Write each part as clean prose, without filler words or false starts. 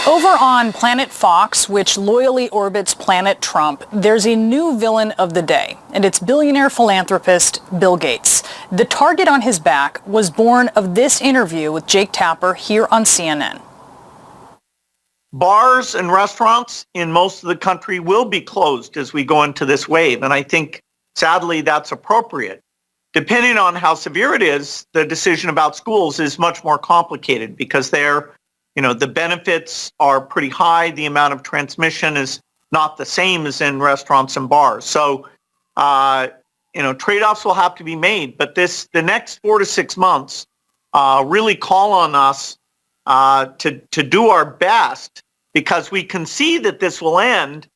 Over on Planet Fox, which loyally orbits Planet Trump, there's a new villain of the day, and it's billionaire philanthropist Bill Gates. The target on his back was born of this interview with Jake Tapper here on CNN. Bars and restaurants in most of the country will be closed as we go into this wave, and I think, sadly, that's appropriate. Depending on how severe it is, the decision about schools is much more complicated because the benefits are pretty high. The amount of transmission is not the same as in restaurants and bars. So, trade-offs will have to be made. But the next 4 to 6 months really call on us to do our best because we can see that this will end.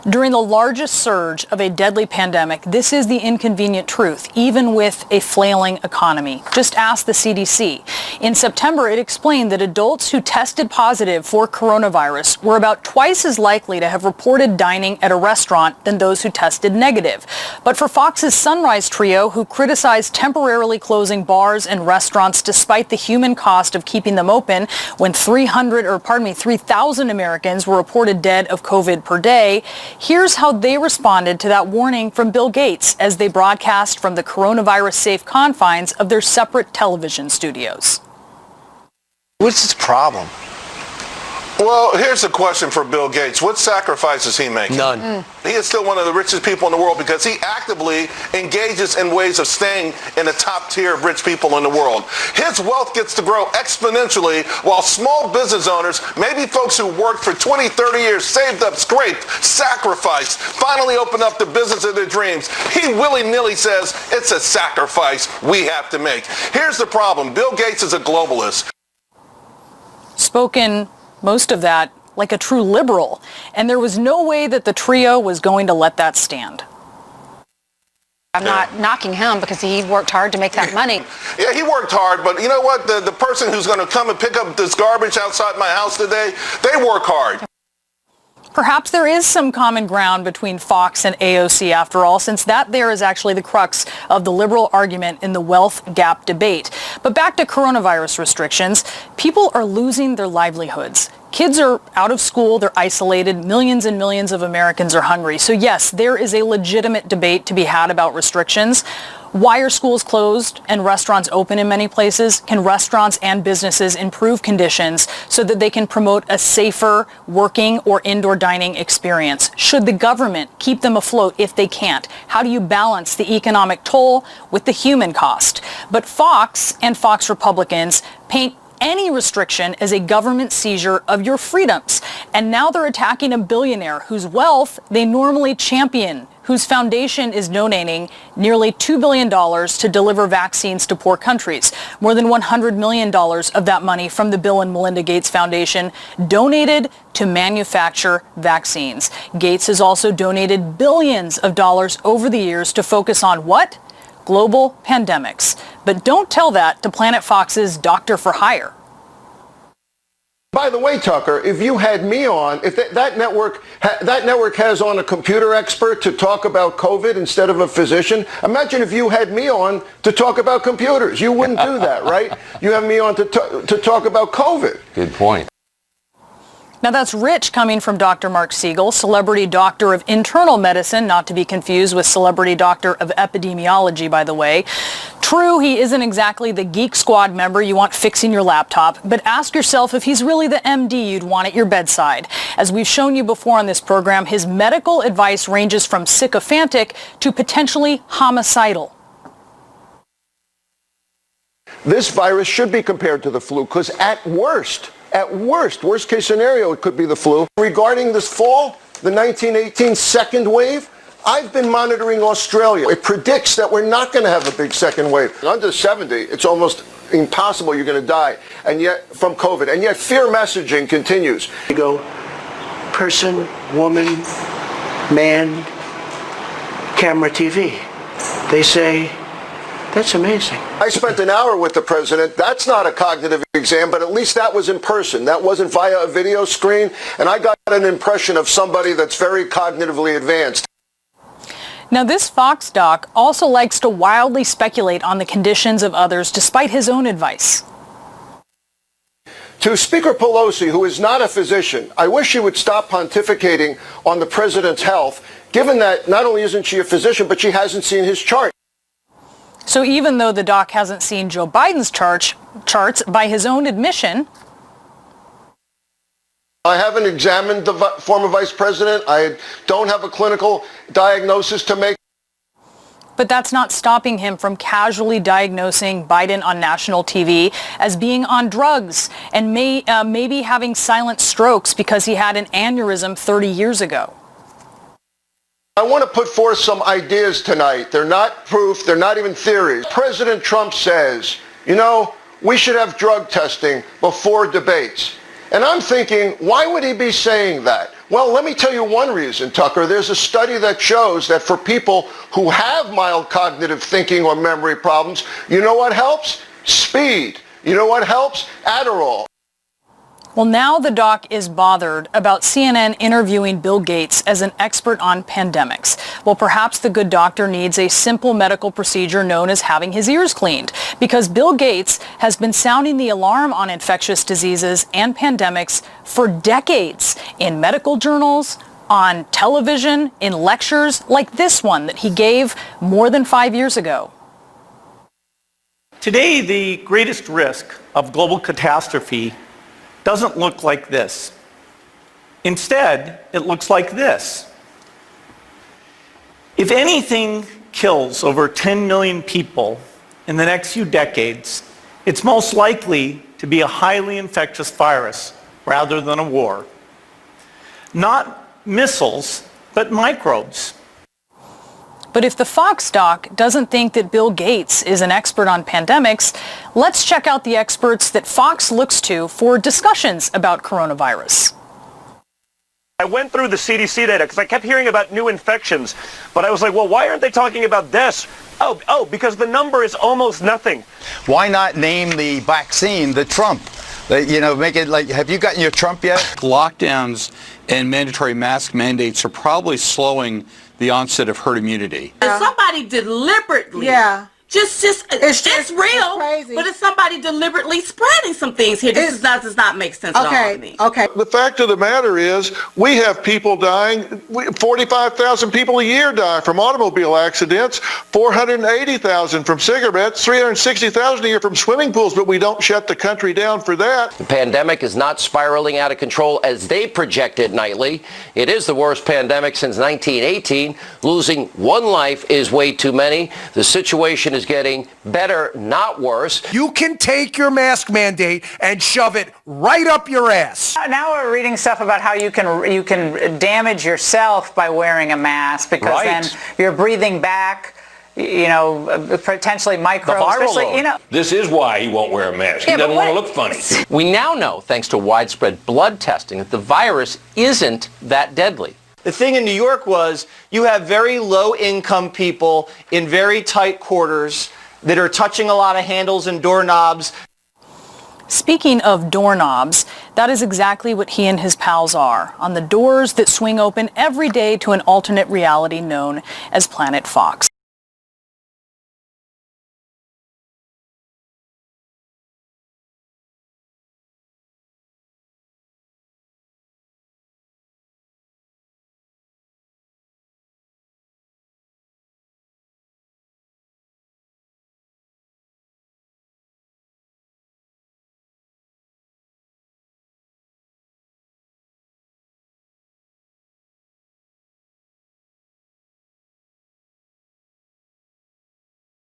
During the largest surge of a deadly pandemic, this is the inconvenient truth, even with a flailing economy. Just ask the CDC. In September, it explained that adults who tested positive for coronavirus were about twice as likely to have reported dining at a restaurant than those who tested negative. But for Fox's Sunrise trio, who criticized temporarily closing bars and restaurants despite the human cost of keeping them open when 3,000 Americans were reported dead of COVID per day, here's how they responded to that warning from Bill Gates as they broadcast from the coronavirus-safe confines of their separate television studios. What's his problem? Well, here's a question for Bill Gates. What sacrifice is he making? None. He is still one of the richest people in the world because he actively engages in ways of staying in the top tier of rich people in the world. His wealth gets to grow exponentially while small business owners, maybe folks who worked for 20, 30 years, saved up, scraped, sacrificed, finally opened up the business of their dreams. He willy-nilly says it's a sacrifice we have to make. Here's the problem. Bill Gates is a globalist. Spoken most of that like a true liberal, and there was no way that the trio was going to let that stand. I'm not knocking him because he worked hard to make that money. Yeah, he worked hard, but you know what? The person who's going to come and pick up this garbage outside my house today, they work hard. Perhaps there is some common ground between Fox and AOC after all, since that there is actually the crux of the liberal argument in the wealth gap debate. But back to coronavirus restrictions, people are losing their livelihoods. Kids are out of school, they're isolated, millions and millions of Americans are hungry. So yes, there is a legitimate debate to be had about restrictions. Why are schools closed and restaurants open in many places? Can restaurants and businesses improve conditions so that they can promote a safer working or indoor dining experience? Should the government keep them afloat if they can't? How do you balance the economic toll with the human cost? But Fox and Fox Republicans paint any restriction as a government seizure of your freedoms. And now they're attacking a billionaire whose wealth they normally champion, whose foundation is donating nearly $2 billion to deliver vaccines to poor countries. More than $100 million of that money from the Bill and Melinda Gates Foundation donated to manufacture vaccines. Gates has also donated billions of dollars over the years to focus on what? Global pandemics. But don't tell that to Planet Fox's Doctor for Hire. By the way, Tucker, if you had me on, if that network has on a computer expert to talk about COVID instead of a physician, imagine if you had me on to talk about computers. You wouldn't do that, right? You have me on to talk about COVID. Good point. Now that's rich coming from Dr. Mark Siegel, celebrity doctor of internal medicine, not to be confused with celebrity doctor of epidemiology, by the way. True, he isn't exactly the Geek Squad member you want fixing your laptop, but ask yourself if he's really the MD you'd want at your bedside. As we've shown you before on this program, his medical advice ranges from sycophantic to potentially homicidal. This virus should be compared to the flu because at worst case scenario, it could be the flu. Regarding this fall, the 1918 second wave, I've been monitoring Australia. It predicts that we're not going to have a big second wave. Under 70, it's almost impossible you're going to die, and yet from COVID, and yet fear messaging continues. You go person, woman, man, camera, TV. They say, that's amazing. I spent an hour with the president. That's not a cognitive exam, but at least that was in person. That wasn't via a video screen, and I got an impression of somebody that's very cognitively advanced. Now, this Fox doc also likes to wildly speculate on the conditions of others despite his own advice. To Speaker Pelosi, who is not a physician, I wish she would stop pontificating on the president's health, given that not only isn't she a physician, but she hasn't seen his chart. So even though the doc hasn't seen Joe Biden's charts, by his own admission, I haven't examined the former vice president. I don't have a clinical diagnosis to make. but that's not stopping him from casually diagnosing Biden on national TV as being on drugs and maybe having silent strokes because he had an aneurysm 30 years ago. I want to put forth some ideas tonight. They're not proof. They're not even theories. President Trump says, you know, we should have drug testing before debates. And I'm thinking, why would he be saying that? Well, let me tell you one reason, Tucker. There's a study that shows that for people who have mild cognitive thinking or memory problems, you know what helps? Speed. You know what helps? Adderall. Well, now the doc is bothered about CNN interviewing Bill Gates as an expert on pandemics. Well, perhaps the good doctor needs a simple medical procedure known as having his ears cleaned, because Bill Gates has been sounding the alarm on infectious diseases and pandemics for decades in medical journals, on television, in lectures like this one that he gave more than 5 years ago. Today, the greatest risk of global catastrophe doesn't look like this. Instead, it looks like this. If anything kills over 10 million people in the next few decades, it's most likely to be a highly infectious virus rather than a war. Not missiles, but microbes. But if the Fox doc doesn't think that Bill Gates is an expert on pandemics, let's check out the experts that Fox looks to for discussions about coronavirus. I went through the CDC data because I kept hearing about new infections, but I was like, well, why aren't they talking about this? Oh, because the number is almost nothing. Why not name the vaccine the Trump? You know, make it like, have you gotten your Trump yet? Lockdowns and mandatory mask mandates are probably slowing the onset of herd immunity. If somebody deliberately, it's real, crazy. But it's somebody deliberately spreading some things here. This does not make sense at all to me. Okay. The fact of the matter is, we have people dying. 45,000 people a year die from automobile accidents, 480,000 from cigarettes, 360,000 a year from swimming pools, but we don't shut the country down for that. The pandemic is not spiraling out of control as they projected nightly. It is the worst pandemic since 1918. Losing one life is way too many. The situation is getting better, not worse. You can take your mask mandate and shove it right up your ass. Now we're reading stuff about how you can damage yourself by wearing a mask because then you're breathing back, potentially microbes. This is why he won't wear a mask. He doesn't want to look funny. We now know, thanks to widespread blood testing, that the virus isn't that deadly. The thing in New York was you have very low-income people in very tight quarters that are touching a lot of handles and doorknobs. Speaking of doorknobs, that is exactly what he and his pals are, on the doors that swing open every day to an alternate reality known as Planet Fox.